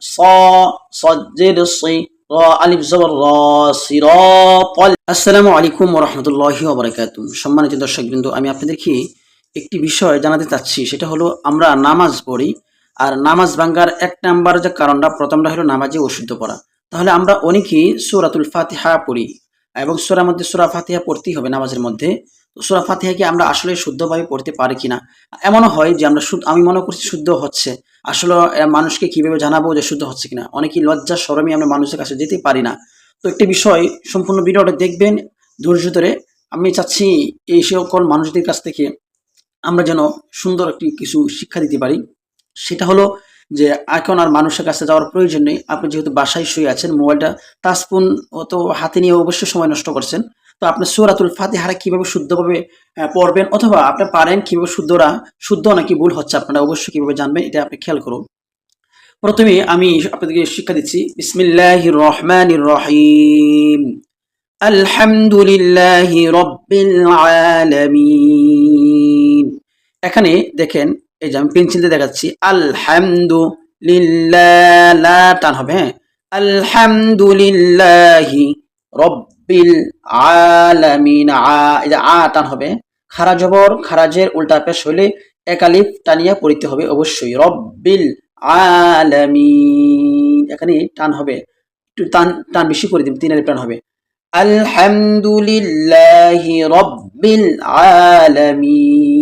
স সজ্জের C র আলিফ জবর র সিরাতাল। আসসালামু আলাইকুম ওয়া রাহমাতুল্লাহি ওয়া বারাকাতুহু। সম্মানিত দর্শকবৃন্দ, আমি আপনাদেরকে একটি বিষয় জানাতে চাচ্ছি, সেটা হলো আমরা নামাজ পড়ি, আর নামাজ ভাঙ্গার এক নাম্বার যে কারণটা, প্রথমটা হলো নামাজে অশুদ্ধ পড়া। তাহলে আমরা অনেকেই সূরাতুল ফাতিহা পড়ি এবং সূরার মধ্যে সূরা ফাতিহা পড়তেই হবে নামাজের মধ্যে। তো সূরা ফাতিহা কি আমরা আসলে শুদ্ধভাবে পড়তে পারি কিনা? এমনও হয় যে আমরা আমি মনে করছি শুদ্ধ হচ্ছে। আসলে মানুষকে কিভাবে জানাবো যে শুদ্ধ হচ্ছে কিনা? অনেকেই লজ্জা শরমে আমরা মানুষের কাছে যেতে পারি না। তো একটি বিষয়, সম্পূর্ণ ভিডিওটা দেখবেন ধৈর্য ধরে। আমি চাচ্ছি এই সকল মানুষদের কাছ থেকে আমরা যেন সুন্দর একটি কিছু শিক্ষা দিতে পারি। সেটা হলো যে এখন আর মানুষের কাছে যাওয়ার প্রয়োজন নেই। আপনি যেহেতু বাসায় শুয়ে আছেন, মোবাইলটা টাচফোন তো হাতে নিয়ে অবশ্যই সময় নষ্ট করছেন। তো আপনি সূরাতুল ফাতিহারা কিভাবে শুদ্ধভাবে পড়বেন, অথবা আপনি পারেন কিভাবে শুদ্ধ নাকি ভুল হচ্ছে আপনারা অবশ্যই কিভাবে জানবেন, এটা আপনি খেয়াল করুন। প্রথমে আমি আপনাদেরকে শিক্ষা দিচ্ছি, বিসমিল্লাহির রহমানির রহিম। আলহামদুলিল্লাহি রাব্বিল আলামিন। এখানে দেখেন, এই যে আমি পেন্সিল দিয়ে দেখাচ্ছি, আলহামদুলিল্লাহ, লা টান হবে, হ্যাঁ। আলহামদুলিল্লাহি রাব্বিল আলামিন, এই যে টান হবে। খারা জবর খারাজের উল্টা পেশ হলে এক আলিফ টানিয়া পড়িতে হবে অবশ্যই। রব্বিল আলামিন, এখানে টান হবে, একটু টান টান বেশি করে দিন, তিন আলিফ টান হবে। আলহামদুলিল্লাহি রাব্বিল আলামিন।